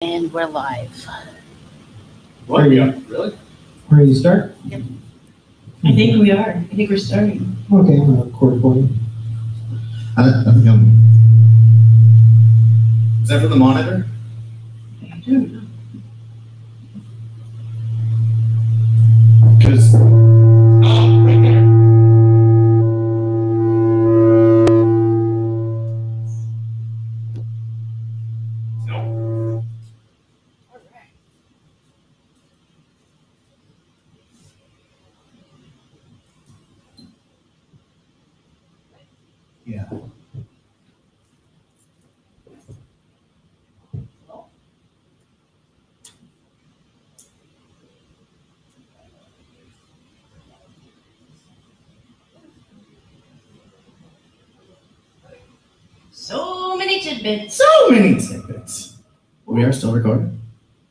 And we're live. What? Really? Ready to start? Yep. I think we are. I think we're starting. Okay, I'm gonna record for you. I think I'm. Is that from the monitor? I don't know. Because. Oh, right there. No. All right. Yeah. So many tidbits. So many tidbits. We are still recording.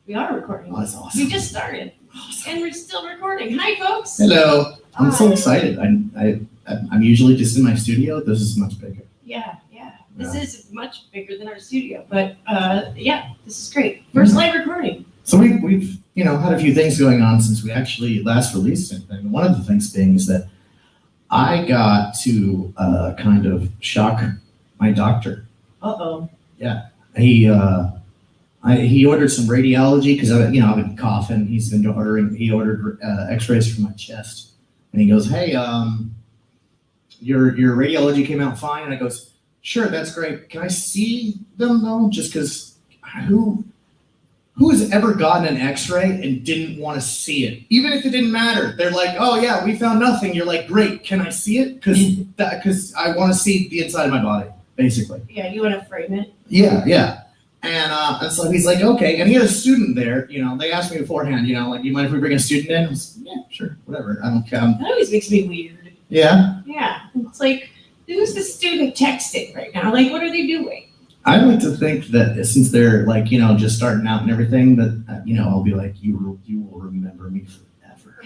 We are recording. Oh, that's awesome. We just started, and we're still recording. Hi, folks. Hello. I'm so Hi. excited. I'm usually just in my studio. This is much bigger. Yeah. This Yeah. is much bigger than our studio, but yeah, this is great. First live recording. So we've had a few things going on since we actually last released it. And one of the things being is that I got to kind of shock my doctor. Uh-oh. He ordered some radiology because I've been coughing. He ordered X-rays from my chest, and he goes, "Hey, your radiology came out fine." And I goes, "Sure, that's great. Can I see them though? Just because who has ever gotten an X-ray and didn't want to see it, even if it didn't matter? They're like, oh yeah, we found nothing. You're like, great. Can I see it? Because I want to see the inside of my body, basically." Yeah, you want to frame it? Yeah. And so he's like, okay. And he had a student there. They asked me beforehand, like, do you mind if we bring a student in? I was like, yeah, sure, whatever. I don't care. That always makes me weird. Yeah. Yeah. It's like, who's the student texting right now? Like, what are they doing? I'd like to think that since they're like, just starting out and everything, that, I'll be like, you will remember me forever.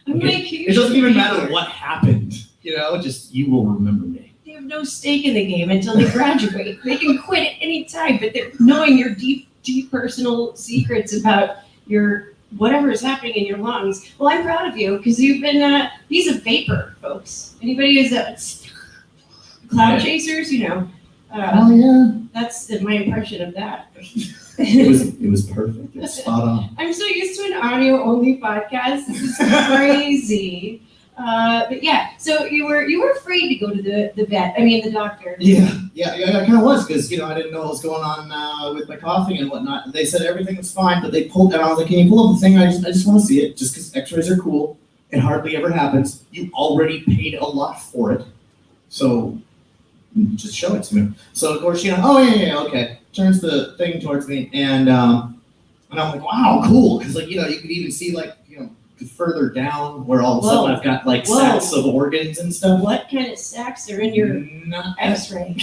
I'm Okay. like, It doesn't even matter what happened, just you will remember me. They have no stake in the game until they graduate. They can quit at any time, but they're knowing your deep personal secrets about your whatever is happening in your lungs. Well, I'm proud of you because you've been. He's a vapor, folks. Anybody who's cloud chasers, Oh yeah. that's my impression of that. It was perfect. It's spot on. I'm so used to an audio only podcast. This is crazy. But yeah, so you were afraid to go to the doctor. Yeah, I kind of was because I didn't know what was going on with my coughing and whatnot. They said everything was fine, but they pulled and I was like, "Can you pull up the thing? I just want to see it, just because X-rays are cool. It hardly ever happens. You already paid a lot for it, so just show it to me." So of course, oh yeah, okay. Turns the thing towards me, and I'm like, "Wow, cool," because you could even see further down where all of a sudden I've got sacks of organs and stuff. What kind of sacks are in your X-ray?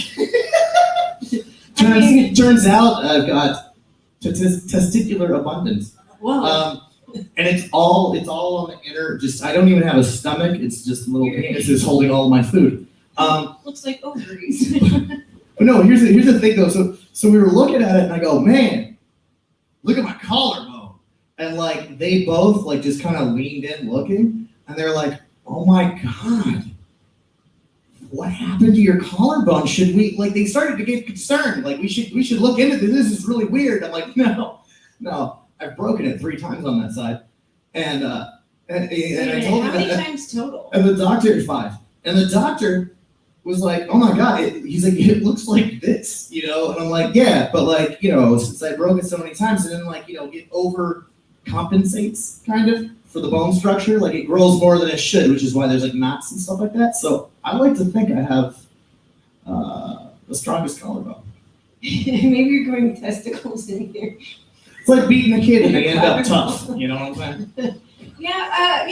Turns out I've got testicular abundance. Whoa. And it's all on the inner. I don't even have a stomach. It's just little penises holding all of my food. Looks like ovaries. But no, here's the thing though. So we were looking at it, and I go, "Man, look at my collarbone." And they both just kind of leaned in looking, and they're like, "Oh my God, what happened to your collarbone? Should we?" They started to get concerned. We should look into this. This is really weird. I'm like, no, I've broken it 3 times on that side, and I told How him many that, times total? and the doctor 5, and the doctor was like, "Oh my God," he's like, "It looks like this, and I'm like, "Yeah, but since I broke it so many times, and then it overcompensates kind of for the bone structure, it grows more than it should, which is why there's knots and stuff like that. So I like to think I have the strongest collarbone." Maybe you're growing testicles in here. It's like beating a kid and they end up tough. You know what I'm saying? Yeah,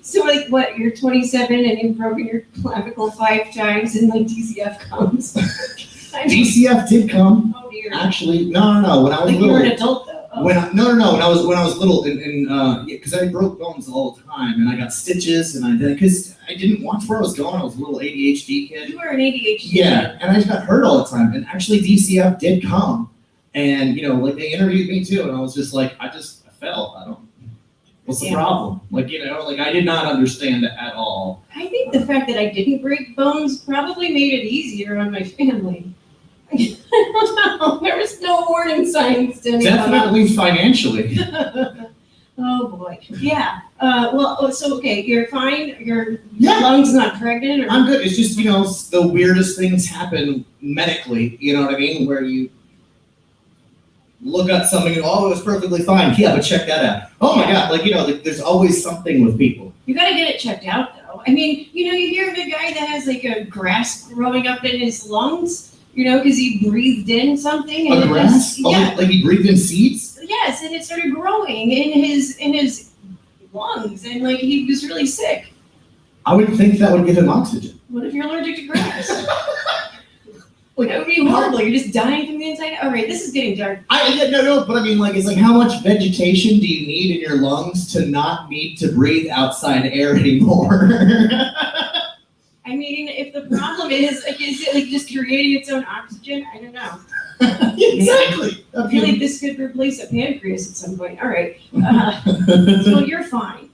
so what, you're 27 and you've broken your clavicle 5 times and DCF comes. DCF did come. Oh dear. Actually, no. When I was You little. were an adult though. Oh. When I was little, because I broke bones all the time, and I got stitches, and because I didn't watch where I was going. I was a little ADHD kid. You were an ADHD Yeah, and I just got hurt all the time. And actually, DCF did come, And, like they interviewed me too, and I was just like, I fell. What's the problem? Like, I did not understand it at all. I think the fact that I didn't break bones probably made it easier on my family. I don't know. There was no warning signs to anyone. Definitely financially. Oh boy. Yeah. Okay, you're fine. Your Yeah. lungs not pregnant, or I'm good. It's just, the weirdest things happen medically, you know what I mean? Where you look at something and, oh, it was perfectly fine. Yeah, but check that out. Oh my God. There's always something with people. you got to get it checked out though. I mean, you hear of a guy that has like a grass growing up in his lungs, because he breathed in something. And A grass? Yeah. Like he breathed in seeds? Yes, and it started growing in his lungs, and like he was really sick. I would think that would give him oxygen. What if you're allergic to grass? That would be horrible. You're just dying from the inside out. All right, this is getting dark. But I mean, it's like, how much vegetation do you need in your lungs to not need to breathe outside air anymore? I mean, if the problem is it like just creating its own oxygen? I don't know. Exactly. I feel like this could replace a pancreas at some point. All right, so you're fine,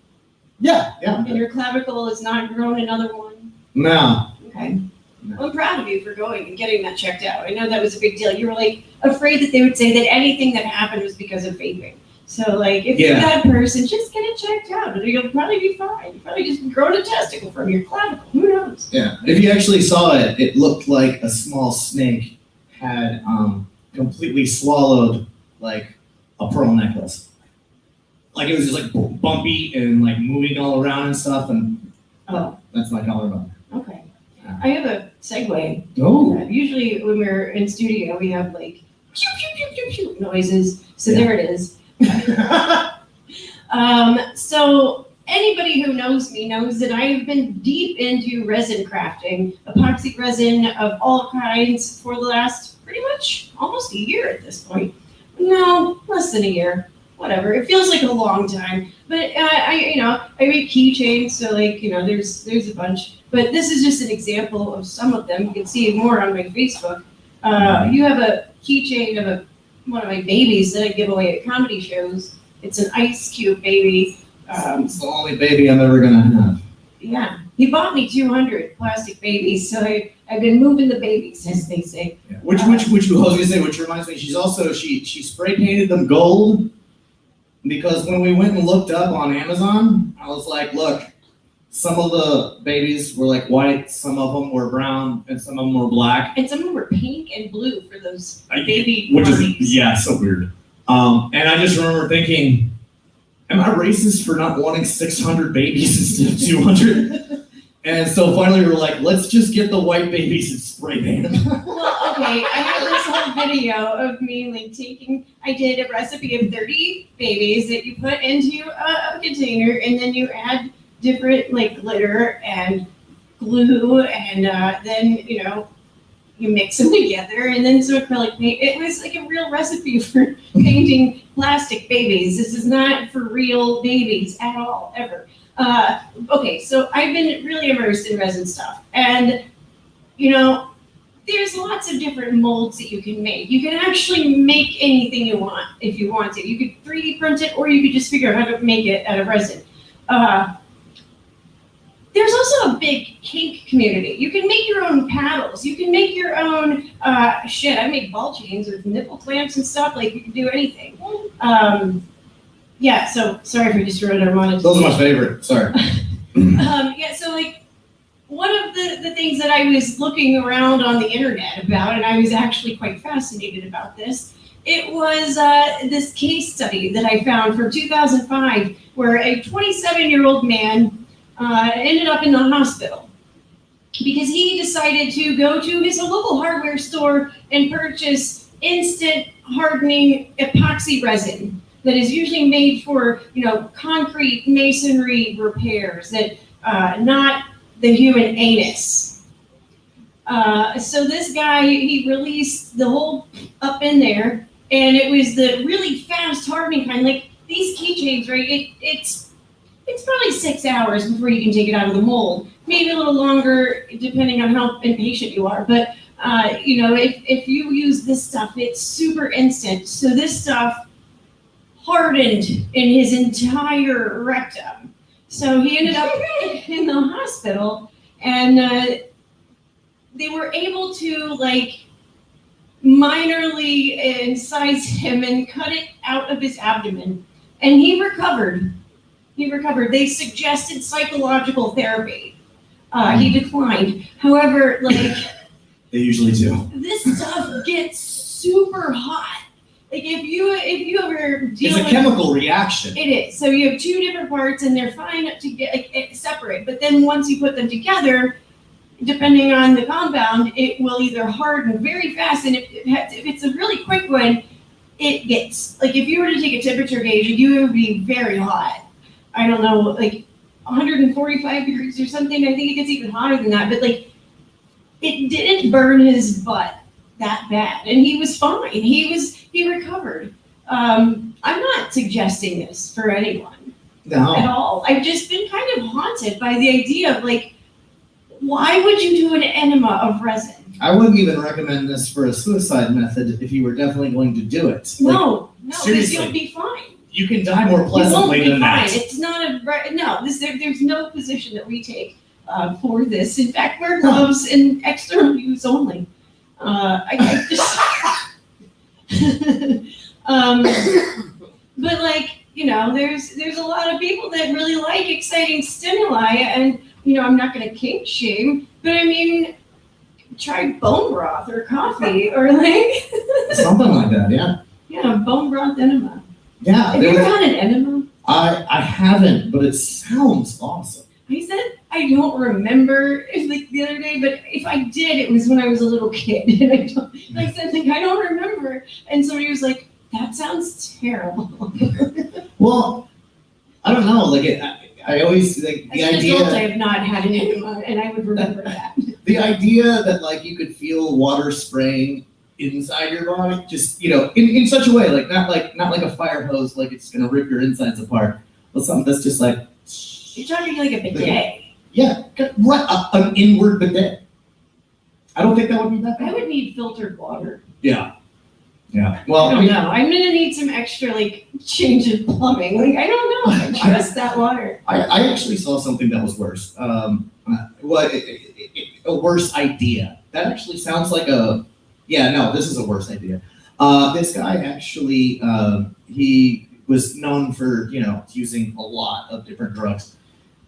Yeah. and your clavicle has not grown another one. No. Okay. Well, I'm proud of you for going and getting that checked out. I know that was a big deal. You were like afraid that they would say that anything that happened was because of vaping. So like, if you're that person, just get it checked out, and you'll probably be fine. You probably just grown a testicle from your clavicle. Who knows? Yeah. If you actually saw it, it looked like a small snake had completely swallowed like a pearl necklace. Like it was just like bumpy and like moving all around and stuff, and that's my collarbone. Okay. I have a segue. Oh. Usually when we're in studio, we have like shoo, shoo, shoo, shoo, shoo noises. So there it is. So anybody who knows me knows that I've been deep into resin crafting, epoxy resin of all kinds for the last pretty much almost a year at this point. No, less than a year. Whatever. It feels like a long time. But I make keychains, so like, there's a bunch. But this is just an example of some of them. You can see more on my Facebook. You have a keychain of one of my babies that I give away at comedy shows. It's an ice cube baby. It's the only baby I'm ever gonna have. Yeah, he bought me 200 plastic babies, so I've been moving the babies, as they say. Yeah. Which reminds me, she spray painted them gold, because when we went and looked up on Amazon, I was like, look, some of the babies were like white, some of them were brown, and some of them were black. And some of them were pink and blue for those baby which bodies. is so weird. And I just remember thinking, am I racist for not wanting 600 babies instead of 200? And so finally we were like, let's just get the white babies and spray paint them. Well, okay, I have this whole video of me like I did a recipe of 30 babies that you put into a container, and then you add different like glitter and glue, and then you mix them together, and then some acrylic paint. It was like a real recipe for painting plastic babies. This is not for real babies at all, ever. Okay, so I've been really immersed in resin stuff, and there's lots of different molds that you can make. You can actually make anything you want if you want to. You could 3D print it, or you could just figure out how to make it out of resin. There's also a big kink community. You can make your own paddles. You can make your own, I make ball chains with nipple clamps and stuff. Like, you can do anything. Yeah, so sorry if we just ruined our monetization. Those are my favorite, sorry. So like, one of the things that I was looking around on the internet about, and I was actually quite fascinated about this, it was this case study that I found from 2005, where a 27-year-old man ended up in the hospital because he decided to go to his local hardware store and purchase instant hardening epoxy resin that is usually made for, concrete masonry repairs, that not the human anus. So this guy, he released the whole up in there, and it was the really fast hardening kind. Like these keychains, right? It's probably 6 hours before you can take it out of the mold. Maybe a little longer, depending on how impatient you are. But If you use this stuff, it's super instant. So this stuff hardened in his entire rectum. So he ended up in the hospital, and they were able to minorly incise him and cut it out of his abdomen, and he recovered. They suggested psychological therapy. He declined. However, They usually do. this stuff gets super hot. If you ever deal It's a with chemical reaction. it is. So you have two different parts, and they're fine to get separate. But then once you put them together, depending on the compound, it will either harden very fast, and if it's a really quick one, it gets if you were to take a temperature gauge, you would be very hot. I don't know, 145 degrees or something. I think it gets even hotter than that. But it didn't burn his butt that bad, and he was fine. He recovered. I'm not suggesting this for anyone at all. I've just been kind of haunted by the idea of why would you do an enema of resin? I wouldn't even recommend this for a suicide method if you were definitely going to do it. No, because seriously. you'll be fine. You can die more You won't pleasantly be than fine. that. It's not there's no position that we take for this. In fact, wear gloves and external use only. I just, but there's a lot of people that really like exciting stimuli, and I'm not going to kink shame, but I mean, try bone broth or coffee or Something like that, yeah. Bone broth enema. Yeah. Have you ever had an enema? I haven't, but it sounds awesome. I said I don't remember the other day, but if I did, it was when I was a little kid, and I said I don't remember, and somebody was like, "That sounds terrible." Well, I don't know. I always the As an idea. adult, I have not had an enema, and I would remember that. The idea that you could feel water spraying inside your body, just in such a way, not like a fire hose, it's gonna rip your insides apart, but something that's just You're talking like a bidet. Yeah, right, an inward bidet. I don't think that would be that bad. I would need filtered water. Yeah. Well, I don't know. I'm gonna need some extra change of plumbing. I don't know. I trust that water. I actually saw something that was worse. A worse idea. That actually sounds like this is a worse idea. This guy actually, he was known for, using a lot of different drugs,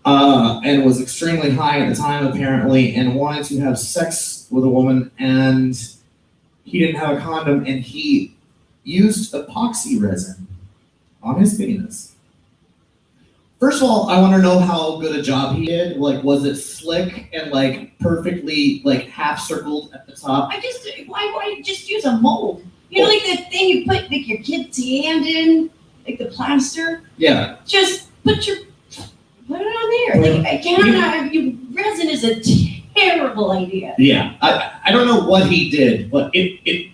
and was extremely high at the time, apparently, and wanted to have sex with a woman, and he didn't have a condom, and he used epoxy resin on his penis. First of all, I want to know how good a job he did. Was it slick and perfectly half circled at the top? Why just use a mold? That thing you put your kid's hand in, the plaster. Yeah. Just put it on there. Resin is a terrible idea. Yeah. I don't know what he did, but it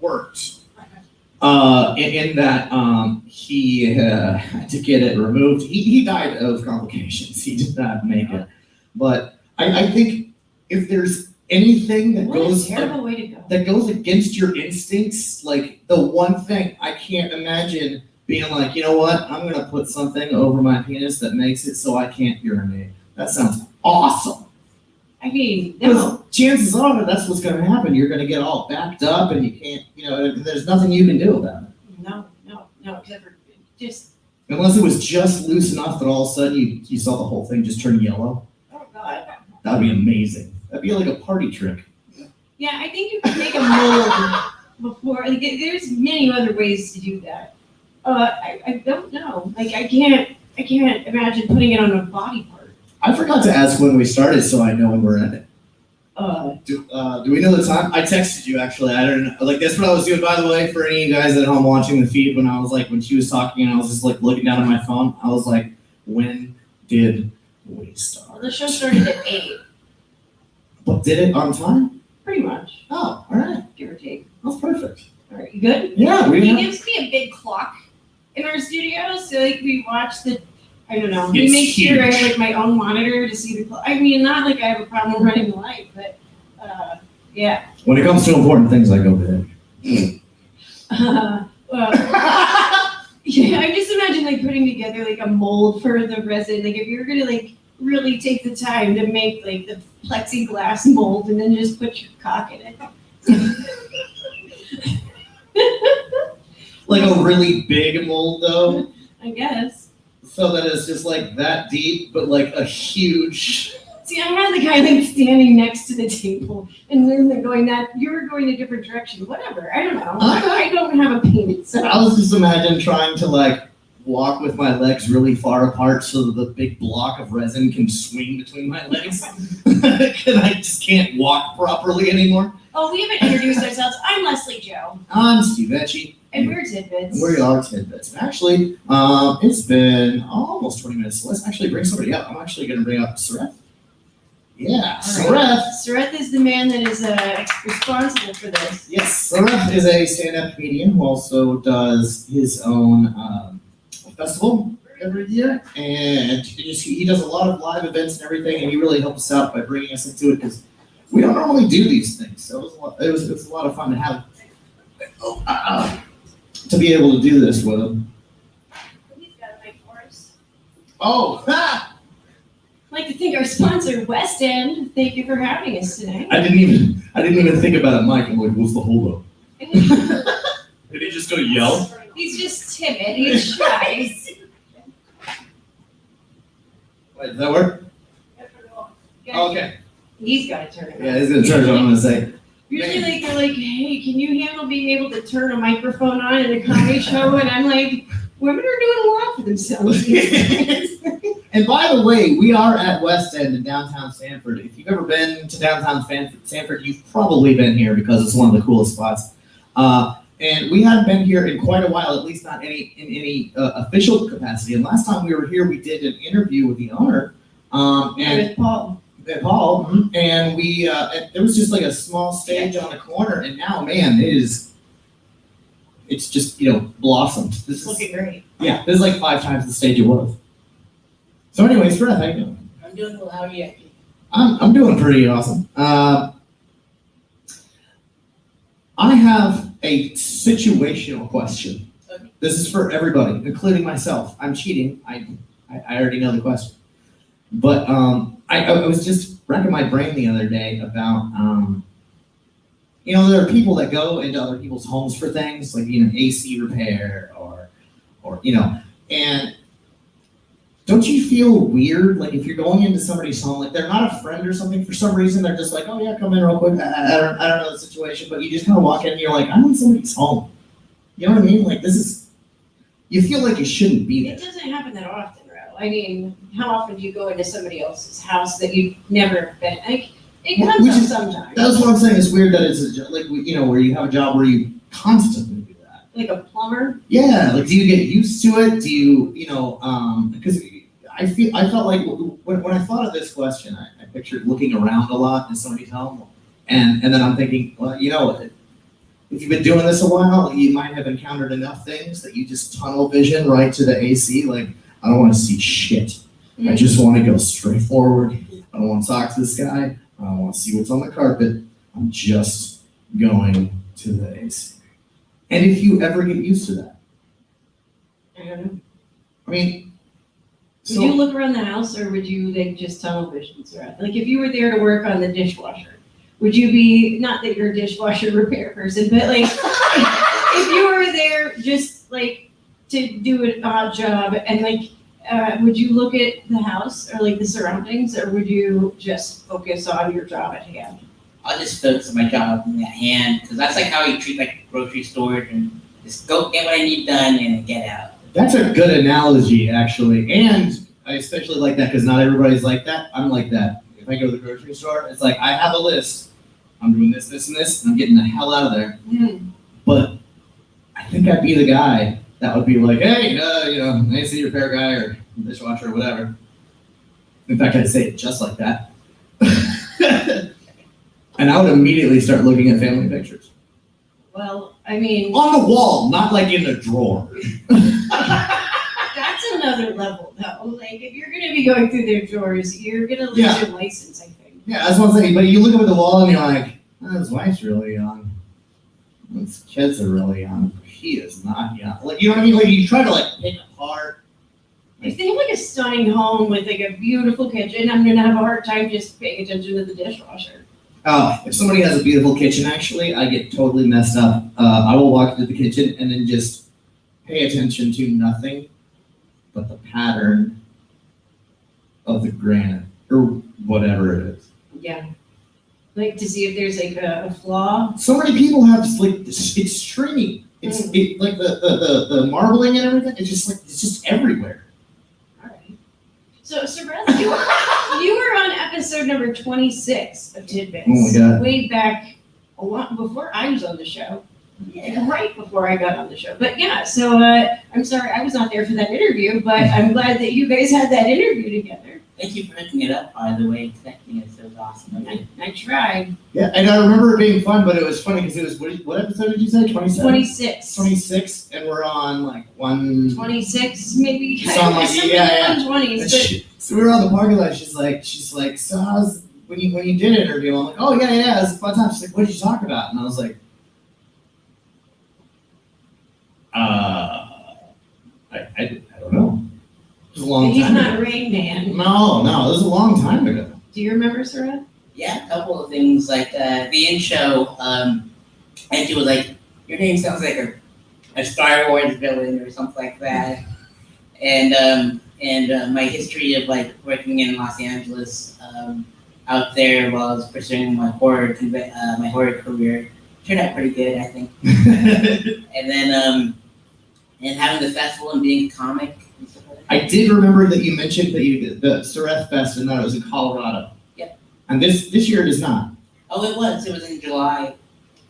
worked. In that he had to get it removed. He died of complications. He did not make it. But I think if there's anything that What a goes terrible way to go. that goes against your instincts, the one thing I can't imagine being you know what, I'm gonna put something over my penis that makes it so I can't urinate. That sounds awesome. I mean, Because chances are that's what's gonna happen. You're gonna get all backed up, and you can't, there's nothing you can do about it. no, except for just, Unless it was just loose enough that all of a sudden you saw the whole thing just turn yellow. oh God. That'd be amazing. That'd be like a party trick. Yeah, I think you can make a mold before, there's many other ways to do that. I don't know, I can't imagine putting it on a body part. I forgot to ask when we started, so I know when we're in it. Do we know the time? I texted you actually. I don't know. That's what I was doing, by the way, for any of you guys at home watching the feed. When I was when she was talking, and I was just looking down at my phone. I was like, when did we start? Well, the show started at 8, But did it on time? pretty much, Oh, all right. give or take. That's perfect. All right, you good? Yeah, He we. gives me a big clock in our studio, so we watch I don't know. It's He makes sure I huge. have my own monitor to see the clock. I mean, not I have a problem running the light, but Yeah. When it comes to important things, I go big. Well, yeah, I just imagine like putting together like a mold for the resin. Like if you're gonna like really take the time to make like the plexiglass mold and then just put your cock in it. Like a really big mold, though, I guess. so that it's just like that deep, but like a huge. See, I had the guy like standing next to the table, and then they're going that you're going a different direction. Whatever, I don't know. I don't have a penis, so I was just imagining trying to like walk with my legs really far apart so that the big block of resin can swing between my legs. And I just can't walk properly anymore. Oh, we haven't introduced ourselves. I'm Lesley Jo, I'm Steve Etchie. and we're Tidbits. We are Tidbits. Actually, it's been almost 20 minutes. So let's actually bring somebody up. I'm actually going to bring up Sareth. Yeah, Sareth. Sareth is the man that is responsible for this. Yes, Sareth is a stand-up comedian who also does his own festival every year, and he does a lot of live events and everything, and he really helped us out by bringing us into it because we don't normally do these things. So it was a lot of fun to have to be able to do this with him. He's got a mic for us. Oh, ha! I'd like to thank our sponsor, West End. Thank you for having us tonight. I didn't even think about it, Mike. I'm like, what's the holdup? Did he just go yell? He's just timid. He's shy. Wait, does that work? Oh, okay. He's got to turn it on. Yeah, he's gonna turn it on. I'm gonna say. Usually, like, they're like, hey, can you handle being able to turn a microphone on in a comedy show? And I'm like, women are doing a lot for themselves. And by the way, we are at West End in downtown Sanford. If you've ever been to downtown Sanford, you've probably been here because it's one of the coolest spots. And we haven't been here in quite a while, at least not in any official capacity. And last time we were here, we did an interview with the owner. And with Paul. And we there was just like a small stage on a corner, and now, man, it's just blossomed. This It's is looking great. yeah, this is like 5 times the stage it was. So, anyways, Sareth, how you doing? I'm doing well. How are you? I'm doing pretty awesome. I have a situational question. Okay. This is for everybody, including myself. I'm cheating. I already know the question. But I was just racking my brain the other day about, there are people that go into other people's homes for things, like, AC repair or and don't you feel weird, like, if you're going into somebody's home, like, they're not a friend or something, for some reason, they're just like, oh yeah, come in real quick, I don't know the situation, but you just kind of walk in and you're like, I'm in somebody's home. You know what I mean? Like, you feel like you shouldn't be there. It doesn't happen that often, Ro. I mean, how often do you go into somebody else's house that you've never been? Like, it comes up sometimes. That's what I'm saying, it's weird that it's like, where you have a job where you constantly do that. Like a plumber? Yeah, like, do you get used to it? Do you, because I felt like when I thought of this question, I pictured looking around a lot in somebody's home, and then I'm thinking, well, if you've been doing this a while, you might have encountered enough things that you just tunnel vision right to the AC. Like, I don't want to see shit. I just want to go straight forward. I don't want to talk to this guy. I don't want to see what's on the carpet. I'm just going to the AC. And if you ever get used to that, I don't know. I mean, Would you look around the house, or would you like just tunnel vision around? Like, if you were there to work on the dishwasher, would you be, not that you're a dishwasher repair person, but like, if you were there just like to do an odd job, and like, would you look at the house or like the surroundings, or would you just focus on your job at hand? I'll just focus on my job at hand, because that's like how you treat like grocery stores, and just go get what I need done and get out. That's a good analogy, actually. And I especially like that because not everybody's like that. I'm like that. If I go to the grocery store, it's like, I have a list. I'm doing this, this, and this, and I'm getting the hell out of there. But I think I'd be the guy that would be like, hey, AC repair guy or dishwasher or whatever. In fact, I'd say it just like that. And I would immediately start looking at family pictures. Well, I mean, On the wall, not like in a drawer. that's another level though. Like, if you're gonna be going through their drawers, you're gonna lose your license, I think. Yeah, that's what I'm saying. But you look up at the wall and you're like, His wife's really young. His kids are really young. He is not young. Like, you know what I mean? Like, you try to like pick apart. If they have like a stunning home with like a beautiful kitchen, I'm gonna have a hard time just paying attention to the dishwasher. If somebody has a beautiful kitchen, actually, I get totally messed up. I will walk into the kitchen and then just pay attention to nothing but the pattern of the granite or whatever it is. Yeah. Like to see if there's like a flaw. So many people have just like it's stringy. It's like the marbling and everything. It's just everywhere. All right. So Sareth, you were on episode number 26 of Tidbits. Oh my God. Way back a lot before I was on the show. Yeah. Right before I got on the show. But yeah, so I'm sorry I was not there for that interview, but I'm glad that you guys had that interview together. Thank you for hooking it up, by the way. Connecting it, so it was awesome. I tried. Yeah, and I remember it being fun, but it was funny because it was what episode did you say? 27? 26. 26, and we're on like 126, 26, maybe. Something like- Something yeah. 120s, So we were on the parking lot. She's like, so how's when you did an interview? I'm like, oh yeah, it was a fun time. She's like, what did you talk about? And I was like, I don't know. It was a but long he's time not ago. Rain Man. No, it was a long time ago. Do you remember, Sareth? Yeah, a couple of things like the intro. Angie was like, "Your name sounds like a Star Wars villain or something like that," and my history of like working in Los Angeles out there while I was pursuing my horror career turned out pretty good, I think. And then and having the festival and being a comic. And stuff like that. I did remember that you mentioned that you did the Sareth-Fest and that it was in Colorado. Yep. And this year it is not. Oh, it was. It was in July.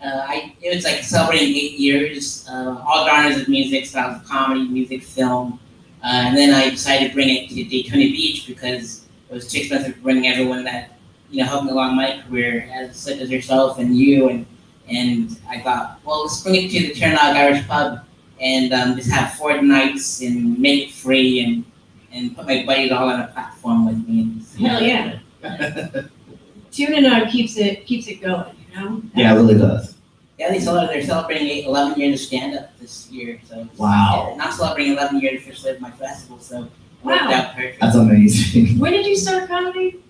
It was like celebrating 8 years, all genres of music, styles of comedy, music, film. And then I decided to bring it to Daytona Beach because it was too expensive to bring everyone that, helped me along my career, such as yourself and you. And I thought, well, let's bring it to the Turnout Irish Pub and just have 4 nights and make it free and put my buddies all on a platform with me. Hell yeah. Tuning out keeps it going, Yeah, it really does. Yeah, they're celebrating 11 years of stand-up this year. So Wow. yeah, not celebrating 11 years officially of my festival, so it worked Wow. out perfect. That's amazing. When did you start comedy?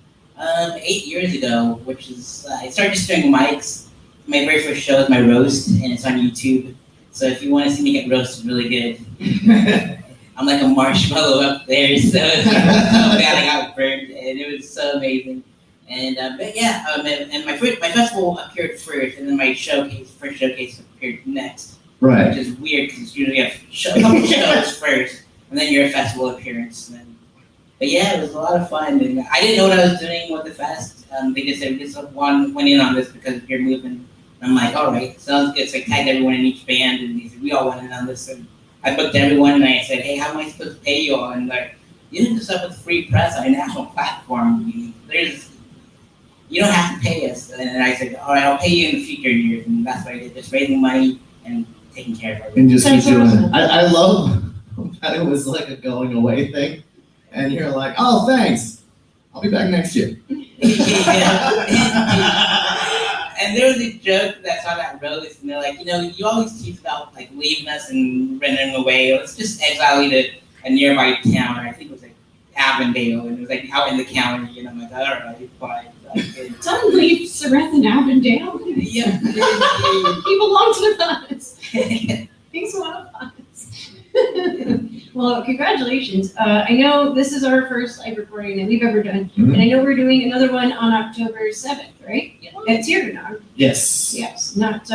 8 years ago, which is I started just doing mics. My very first show is my roast, and it's on YouTube. So if you want to see me get roasted really good, I'm like a marshmallow up there. So bad I got burned, and it was so amazing. And but yeah, and my festival appeared first, and then my first showcase appeared next, Right. which is weird because usually you have a couple shows first, and then your festival appearance. But yeah, it was a lot of fun, and I didn't know what I was doing with the fest. They just said, "Just went in on this because of your movement." And I'm like, "All right, sounds good." So I tagged everyone in each band, and they said, "We all went in on this." And I booked everyone, and I said, "Hey, how am I supposed to pay you all?" And like, "You did this up with free press on a national platform. You don't have to pay us." And I said, "All right, I'll pay you in the future years." And that's what I did, just raising money and taking care of everyone. And just keep That's doing awesome. it. I love that it was like a going away thing. And you're like, oh, thanks. I'll be back next year. And there was a joke that's on that roast, and they're like, you always tease about like leaving us and running away. Let's just exile you to a nearby town. I think it was like Avondale, and it was like out in the county. And I'm like, all right, fine. Don't leave Sareth and Avondale. Yeah. He belongs with us. He's one of us. Well, congratulations. I know this is our first live recording that we've ever done, Mhm. and I know we're doing another one on October 7th, right? Yeah. At Tiernanog. Yes. Yes, not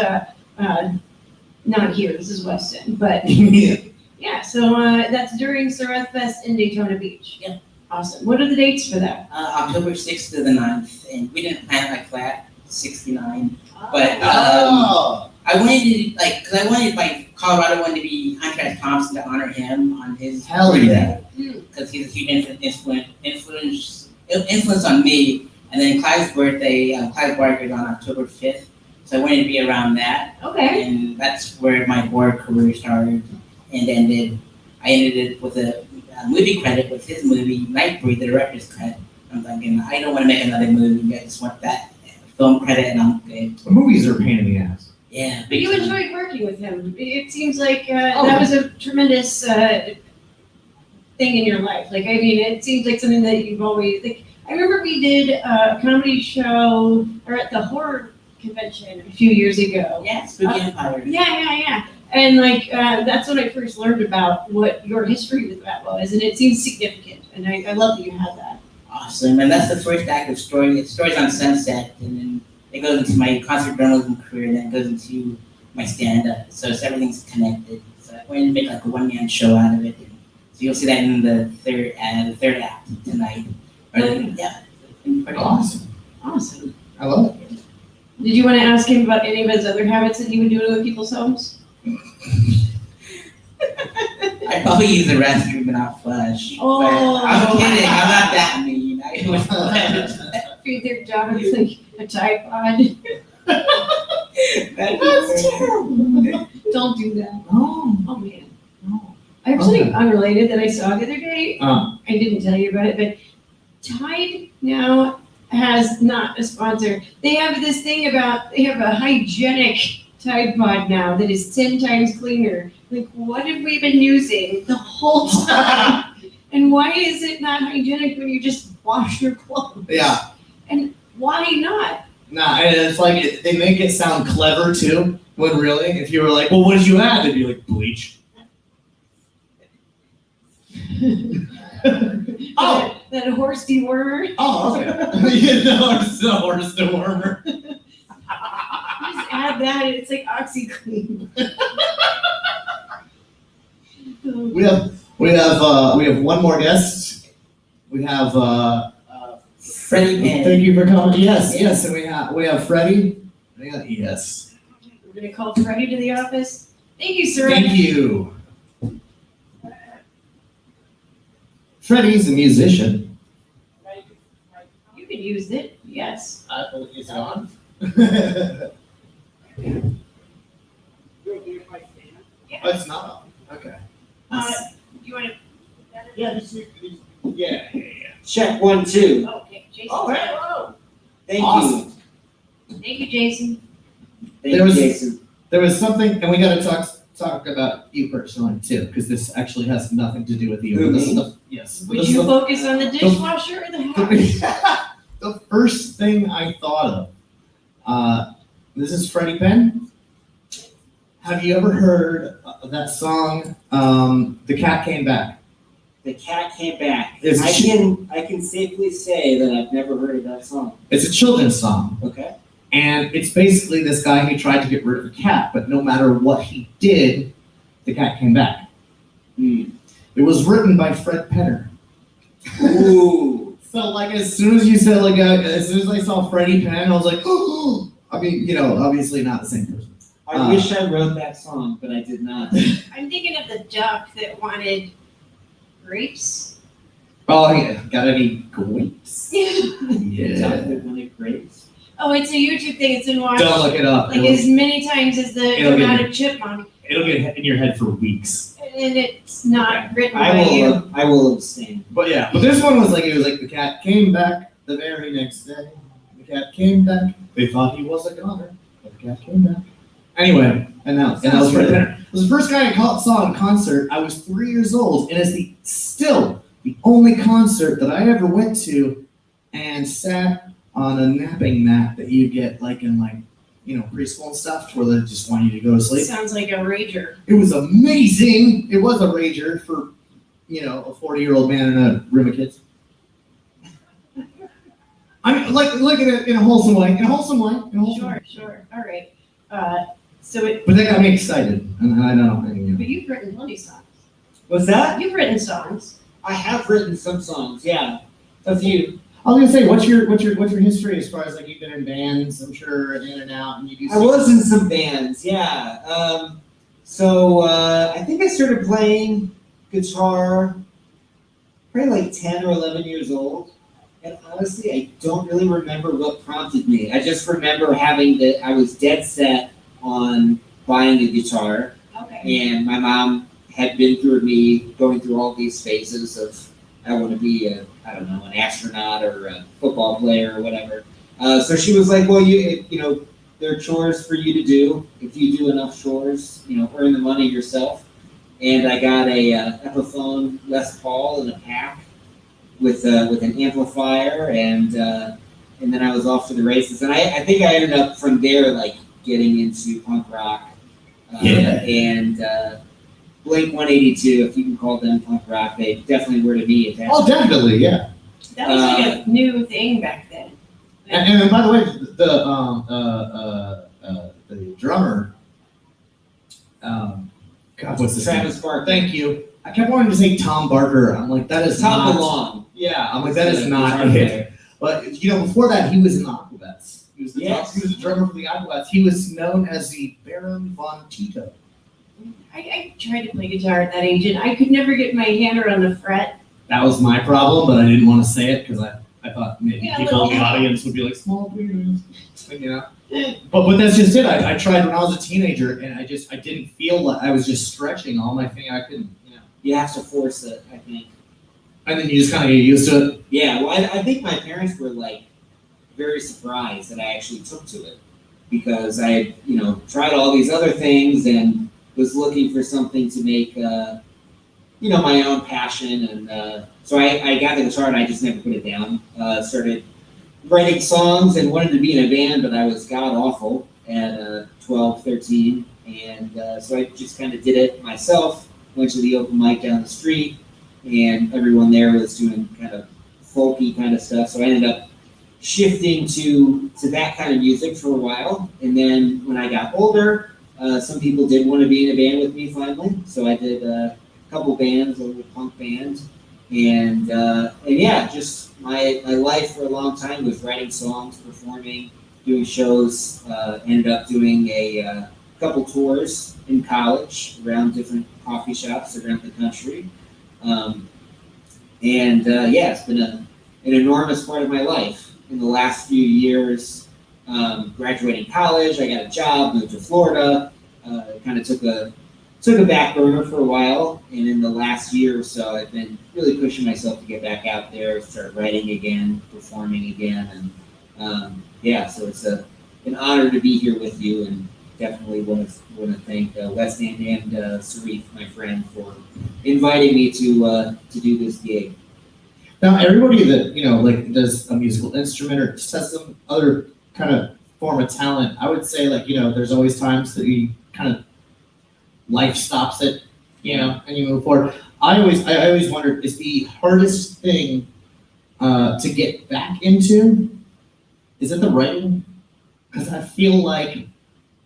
here. This is Weston, but Yeah. yeah. So that's during Sareth-Fest in Daytona Beach. Yeah. Awesome. What are the dates for that? October 6th to the 9th, and we didn't plan it like that, 69. But Oh. I wanted to, because I wanted my Colorado one to be Hunter S. Thompson to honor him on his Hell yeah. because he's a huge influence on me. And then Clive's birthday, Clive Barker's on October 5th, so I wanted to be around that. Okay. And that's where my horror career started and ended. I ended it with a movie credit with his movie Nightbreed, the director's cut. I'm thinking, I don't want to make another movie. I just want that film credit and I'm good. The movies are a pain in the ass. Yeah. But you big time. enjoyed working with him. It seems like that was a tremendous thing in your life. Like, I mean, it seems like something that you've always, like, I remember we did a comedy show or at the horror convention a few years ago. Yeah, Spooky Empire. Yeah. And like, that's when I first learned about what your history with that was, and it seems significant. And I love that you had that. Awesome. And that's the first act of Stories on Sunset. And then it goes into my concert journalism career, and then it goes into my stand-up. So everything's connected. So I went and made like a one-man show out of it. And so you'll see that in the third act tonight. Yeah. Pretty Awesome. Awesome. I love it. Did you want to ask him about any of his other habits that he would do to people's homes? I probably use the restroom but not flush. Oh. But I'm kidding. I'm not that mean. I was Feed their dogs like a Tide Pod. That's terrible. Don't do that. Oh. Oh man. No. I have something unrelated that I saw the other day. I didn't tell you about it, but Tide now has not a sponsor. They have this thing about, they have a hygienic Tide Pod now that is 10 times cleaner. Like, what have we been using the whole time? And why is it not hygienic when you just wash your clothes? Yeah. And why not? Nah, and it's like, they make it sound clever too, when really, if you were like, well, what did you add? They'd be like, bleach. Oh! That horse dewormer. Oh, okay. You know, it's a horse dewormer. Just add that, and it's like OxyClean. We have one more guest. We have Freddie Penn. thank you for coming. Yes, and we have Freddie. Yes. We're gonna call Freddie to the office. Thank you, sir. Thank you. Freddie's a musician. You can use it. Yes. Is it on? It's not on. Okay. Do you want to? Yeah, Yeah. check 1, 2. Okay, Jason. Oh, hello. Thank Awesome. Thank you, Jason. Thank There was- you, Jason. There was something, and we got to talk about you personally too, because this actually has nothing to do with you. Who, This me? is the- yes. Would This you is focus on the dishwasher or the house? the first thing I thought of. This is Freddie Penn. Have you ever heard of that song, "The Cat Came Back"? The cat came back. It's- I can safely say that I've never heard of that song. It's a children's song. Okay. And it's basically this guy who tried to get rid of a cat, but no matter what he did, the cat came back. It was written by Fred Penner. Ooh. So like as soon as you said as soon as I saw Freddie Penn, I was like, oh, I mean, obviously not the same person. I wish I wrote that song, but I did not. I'm thinking of the duck that wanted grapes. Oh yeah, got any grapes? Chocolate Yeah. wanted grapes. Oh, it's a YouTube thing. It's been watched Don't look it up. like as many times as the It'll get amount you. of chipmunk, It'll get in your head for weeks. and it's not written by you. I will abstain. But this one was it was like the cat came back the very next day. The cat came back. They thought he was a goner, but the cat came back. Anyway, and that was Fred Penner. It was the first guy I saw in concert. I was 3 years old, and it's still the only concert that I ever went to and sat on a napping mat that you get in preschool and stuff, where they just want you to go to sleep. Sounds like a rager. It was amazing. It was a rager for, a 40-year-old man in a room of kids. I mean, look at it in a wholesome way. Sure. All right. But But that got me excited, and I know. you've written plenty of songs. What's that? You've written songs. I have written some songs. Yeah, a few. I was gonna say, what's your history as far as you've been in bands? I'm sure in and out, and you do. I was in some bands. Yeah. So I think I started playing guitar probably like 10 or 11 years old. And honestly, I don't really remember what prompted me. I just remember I was dead set on buying a guitar. Okay. And my mom had been through me going through all these phases of, I want to be an astronaut or a football player or whatever. So she was like, well, there are chores for you to do. If you do enough chores, earn the money yourself. And I got a Epiphone Les Paul in a pack with an amplifier, and then I was off to the races. And I think I ended up from there like getting into punk rock, and Blink 182, if you can call them punk rock, they definitely were to me at that. Oh, definitely, yeah. That was like a new thing back then. And by the way, the drummer, God, what's his name? Travis Barker. Thank you. I kept wanting to say Tom Barker. I'm like, that is Tom not. DeLonge. Yeah, I'm like, that is not it. it. But before that, he was in the Aquabats. He was Yes. he was the drummer for the Aquabats. He was known as the Baron von Tito. I tried to play guitar at that age, and I could never get my hand around the fret. That was my problem, but I didn't want to say it because I thought maybe Yeah, people in the well, audience would be like, small penis. But that's just it. I tried when I was a teenager, and I didn't feel like I was just stretching all my finger. I couldn't, You have to force it, I think. And then you just kind of get used to it. Yeah, well, I think my parents were like very surprised that I actually took to it, because I had, tried all these other things and was looking for something to make, my own passion. And so I got the guitar and I just never put it down. Started writing songs and wanted to be in a band, but I was god awful at 12, 13. And so I just kind of did it myself, went to the open mic down the street, and everyone there was doing kind of folky kind of stuff. So I ended up shifting to that kind of music for a while. And then when I got older, some people did want to be in a band with me finally. So I did a couple bands, a little punk band. And yeah, just my life for a long time was writing songs, performing, doing shows. Ended up doing a couple tours in college around different coffee shops around the country. Yeah, it's been an enormous part of my life. In the last few years, graduating college, I got a job, moved to Florida, kind of took a back burner for a while, and in the last year or so, I've been really pushing myself to get back out there, start writing again, performing again, and so it's an honor to be here with you, and definitely want to thank Lesley and Sareth, my friend, for inviting me to do this gig. Now, everybody that does a musical instrument or just has some other kind of form of talent, I would say there's always times that you kind of life stops it, and you move forward. I always wondered, is the hardest thing to get back into, is it the writing? Because I feel like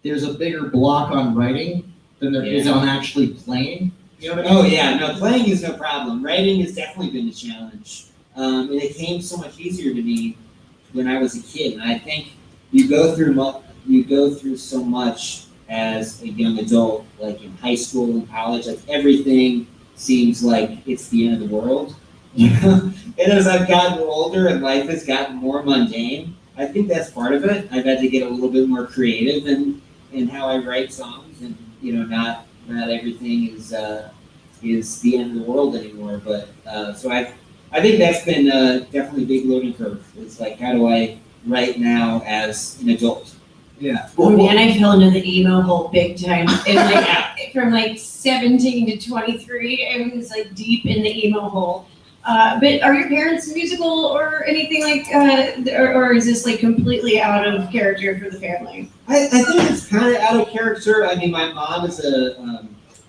there's a bigger block on writing than there is on actually playing. You know what I mean? Oh yeah, no, playing is no problem. Writing has definitely been a challenge. And it came so much easier to me when I was a kid. And I think you go through so much as a young adult, like in high school and college, like everything seems like it's the end of the world. And as I've gotten older and life has gotten more mundane, I think that's part of it. I've had to get a little bit more creative in how I write songs, and not everything is the end of the world anymore. But so I think that's been definitely a big learning curve. It's like, how do I write now as an adult? Yeah. Oh man, I fell into the emo hole big time. And from 17 to 23, I was deep in the emo hole. But are your parents musical or anything or is this completely out of character for the family? I think it's kind of out of character. I mean, my mom is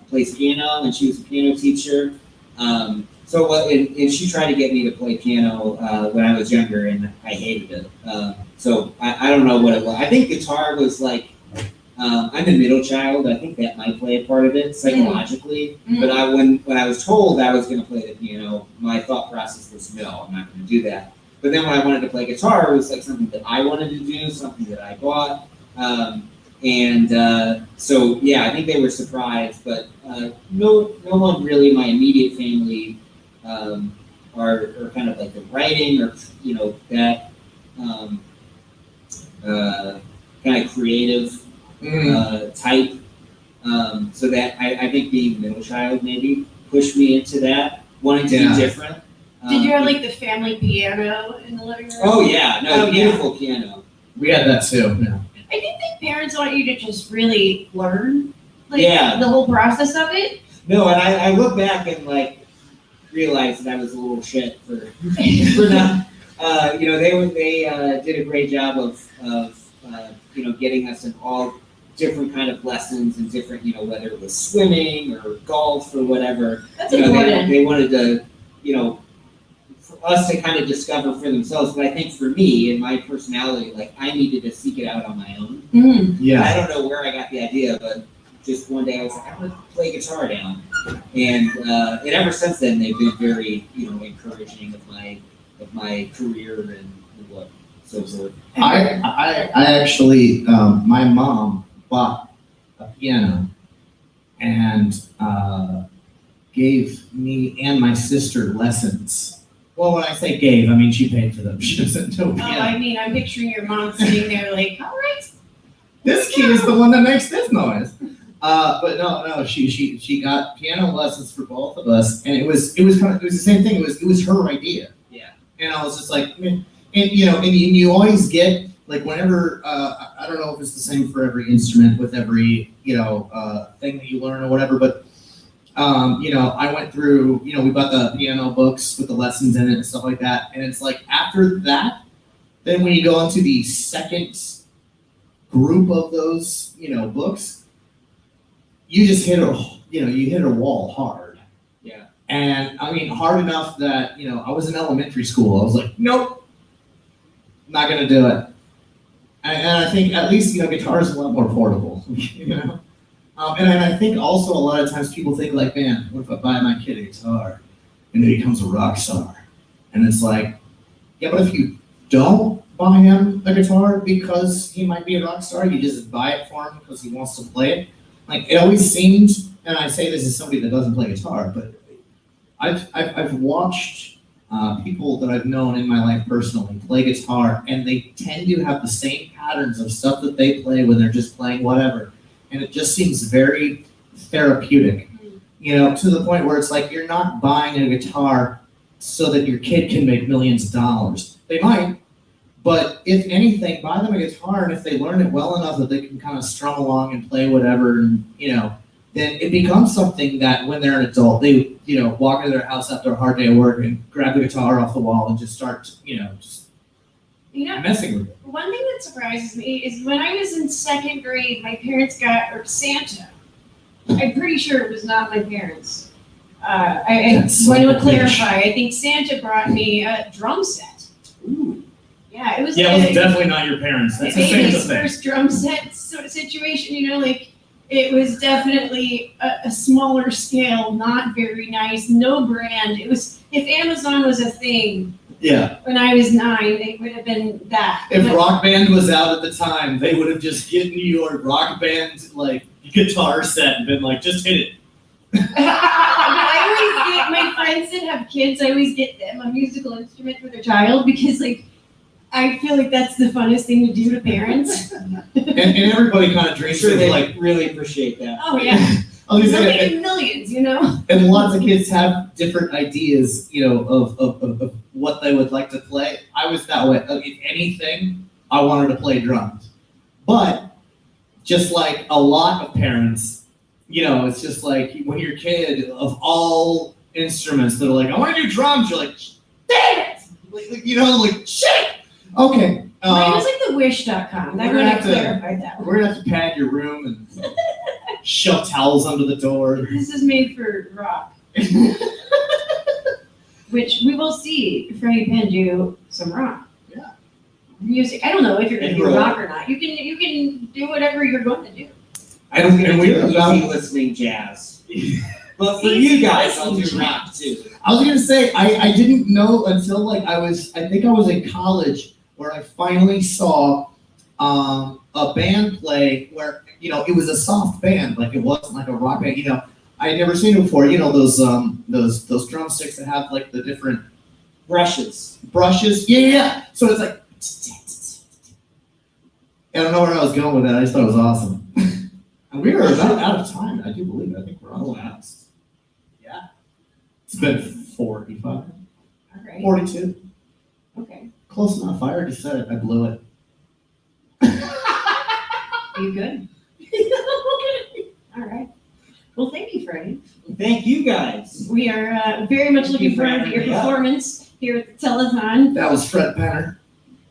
plays piano, and she was a piano teacher. And she tried to get me to play piano when I was younger, and I hated it. So I don't know what it was. I think guitar was I'm the middle child. I think that might play a part of it psychologically. Mm-hmm. But when I was told I was going to play the piano, my thought process was, no, I'm not going to do that. But then when I wanted to play guitar, it was something that I wanted to do, something that I bought. So yeah, I think they were surprised. But no one really in my immediate family are kind of the writing or that kind of creative type. So that I think being middle child maybe pushed me into that, wanting to be different. Did you have like the family piano in the living room? Oh yeah, no, Oh, yeah. beautiful piano. We had that too. Yeah. I think that parents want you to just really learn, like Yeah. the whole process of it. No, and I look back and like realize that I was a little shit for not. They did a great job of getting us in all different kind of lessons and different, whether it was swimming or golf or whatever. That's important. They wanted to, for us to kind of discover for themselves. But I think for me and my personality, like I needed to seek it out on my own. Mm. Yeah. I don't know where I got the idea, but just one day I was like, I'm gonna play guitar down, and ever since then they've been very, encouraging of my career and what so forth. I actually, my mom bought a piano and gave me and my sister lessons. Well, when I say gave, I mean she paid for them. She doesn't know Oh, piano. I mean, I'm picturing your mom sitting there like, all right. This key is the one that makes this noise. But no, she got piano lessons for both of us, and it was the same thing. It was her idea. Yeah. And I was just like, and you always get like whenever I don't know if it's the same for every instrument with every thing that you learn or whatever, but I went through we bought the piano books with the lessons in it and stuff like that, and it's like after that, then when you go into the second group of those books, you just hit a wall hard. Yeah. And I mean hard enough that I was in elementary school. I was like, nope, not gonna do it. And I think at least guitar is a lot more portable. And I think also a lot of times people think like, man, what if I buy my kid a guitar and he becomes a rock star? And it's like, yeah, but if you don't buy him a guitar because he might be a rock star, you just buy it for him because he wants to play it. Like it always seems, and I say this as somebody that doesn't play guitar, but I've watched people that I've known in my life personally play guitar, and they tend to have the same patterns of stuff that they play when they're just playing whatever, and it just seems very therapeutic, to the point where it's like you're not buying a guitar so that your kid can make millions of dollars. They might, but if anything, buy them a guitar, and if they learn it well enough that they can kind of strum along and play whatever, and then it becomes something that when they're an adult, they walk into their house after a hard day of work and grab the guitar off the wall and just start messing with it. One thing that surprises me is when I was in second grade, my parents got Santa. I'm pretty sure it was not my parents. I want to clarify. I think Santa brought me a drum set. Ooh. Yeah, it was. Yeah, it was definitely not your parents. That's the same baby's thing. first drum set sort of situation. It was definitely a smaller scale, not very nice, no brand. It was, if Amazon was a thing Yeah. when I was 9, it would have been that. If Rock Band was out at the time, they would have just given you your Rock Band guitar set and been like, just hit it. I always get my friends that have kids. I always get them a musical instrument for their child because, I feel like that's the funnest thing to do to parents. And everybody kind of I'm dreams sure of they really appreciate that. Oh yeah, I was gonna they'll say, get millions, and lots of kids have different ideas, of what they would like to play. I was that way. If anything, I wanted to play drums. But just like a lot of parents, it's just like when you're a kid, of all instruments that are like, I want to do drums, you're like, damn it! Shit! Okay. Mine was like the wish.com. I we're gonna want have to to- clarify that one. We're going to have to pad your room and shove towels under the door. This is made for rock. Which we will see Freddie Penn do some rock. Yeah. Music. I don't know if you're going to do And rock or not. You can do whatever you're going to do. And we're Easy about listening jazz. But for Easy you guys, I'll do listening rock too. I was gonna say I didn't know until I think I was in college where I finally saw a band play where it was a soft band, like it wasn't like a rock band. I had never seen it before. Those drumsticks that have the different Brushes. brushes. Yeah. So it's like I don't know where I was going with that. I just thought it was awesome. And we are about out of time. I do believe. I think we're almost. Yeah. It's been 45. right? 42. Okay. Close enough. I already said it. I blew it. Are you good? All right. Well, thank you, Freddie. Thank you guys. We are very much Thank looking you for forward to your having me up. performance here at the telethon. That was Fred Penner.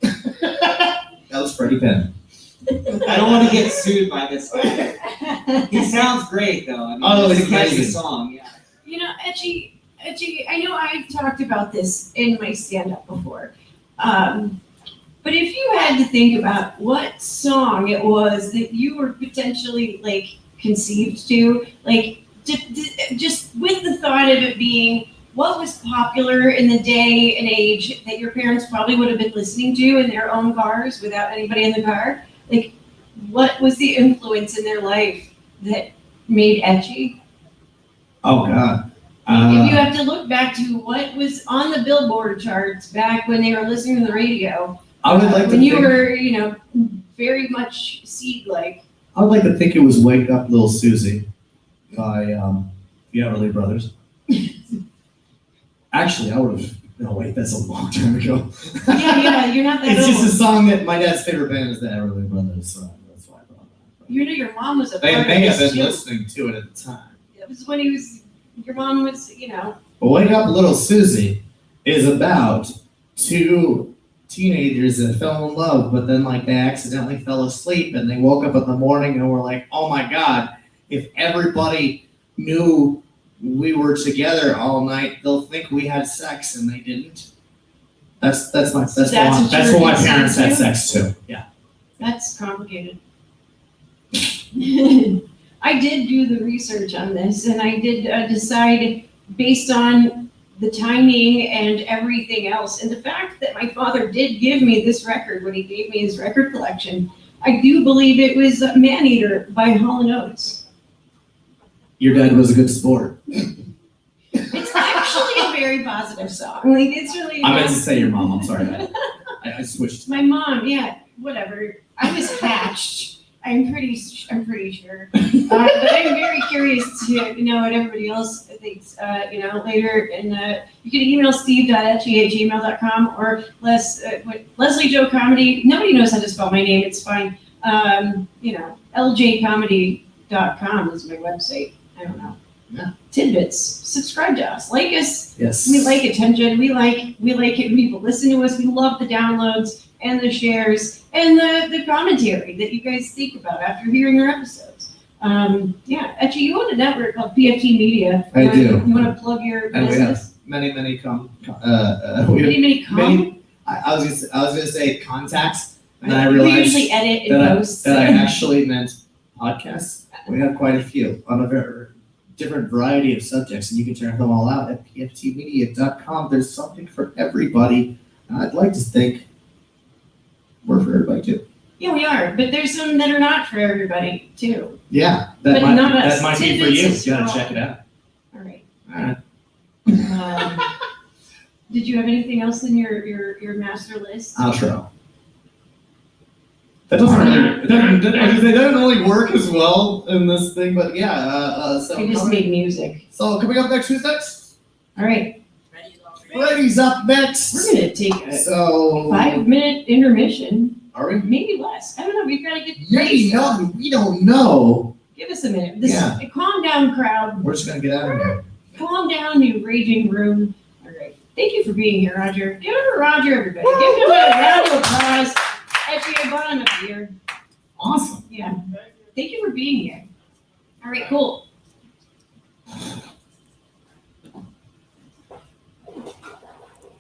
That was Freddie Penn. I don't want to get sued by this guy. He sounds great though. I mean, Oh, it's he's a catchy amazing. song. Yeah. You know, Etchy, I know I've talked about this in my stand-up before. But if you had to think about what song it was that you were potentially like conceived to, like just with the thought of it being what was popular in the day and age that your parents probably would have been listening to in their own cars without anybody in the car, like what was the influence in their life that made Etchy? Oh, God. If you have to look back to what was on the Billboard charts back when they were listening to the radio, I would like to when you think, were, very much seed-like. I would like to think it was "Wake Up, Little Susie" by the Everly Brothers. Actually, I would have. No, wait, that's a long time ago. Yeah, you're not that It's old. just a song that my dad's favorite band is the Everly Brothers, so that's why I brought that. You know, your mom was a They part may of have this been too. listening to it at the time. It was when your mom was, But "Wake Up, Little Susie" is about two teenagers that fell in love, but then like they accidentally fell asleep and they woke up in the morning and were like, "Oh my God, if everybody knew we were together all night, they'll think we had sex," and they didn't. That's what my parents had sex too. Yeah. That's complicated. I did do the research on this, and I did decide based on the timing and everything else, and the fact that my father did give me this record when he gave me his record collection. I do believe it was "Man-Eater" by Hall & Oates. Your dad was a good sport. It's actually a very positive song. Like it's really. I meant to say your mom. I'm sorry. I switched. My mom, yeah, whatever. I was hatched. I'm pretty sure. But I'm very curious to know what everybody else thinks. Later, and you can email steve.etchy@gmail.com or Lesley Jo Comedy. Nobody knows how to spell my name. It's fine. ljcomedy.com is my website. I don't know. Yeah. Tidbits. Subscribe to us. Like us. Yes. We like attention. We like it when people listen to us. We love the downloads and the shares and the commentary that you guys think about after hearing our episodes. Etchy, you own a network called PFT Media. I do. You want to plug your And we have business? many Many I was gonna say contacts, and then I We realized usually edit and post. that I actually meant podcasts. We have quite a few on a very different variety of subjects, and you can check them all out at pftmedia.com. There's something for everybody, and I'd like to think we're for everybody too. Yeah, we are, but there's some that are not for everybody too. Yeah, But not us. that might be for Tidbits you. is You gotta for all. check it out. All right. All right. Did you have anything else in your master list? Outro. That doesn't really work as well in this thing, but yeah. I just made music. So coming up next, who's next? All right, Freddie's up next. we're gonna take a So 5-minute intermission, are we? maybe less. I don't know. We've got to get Yeah, ready. no, we don't know. Give us a minute. Yeah. Calm down, crowd. We're just gonna get out of here. Calm down, you raging room. All right. Thank you for being here, Roger. Give it for Roger, everybody. Give him a round of applause. Actually, I bought him a beer. Awesome. Yeah. Thank you for being here. All right, cool.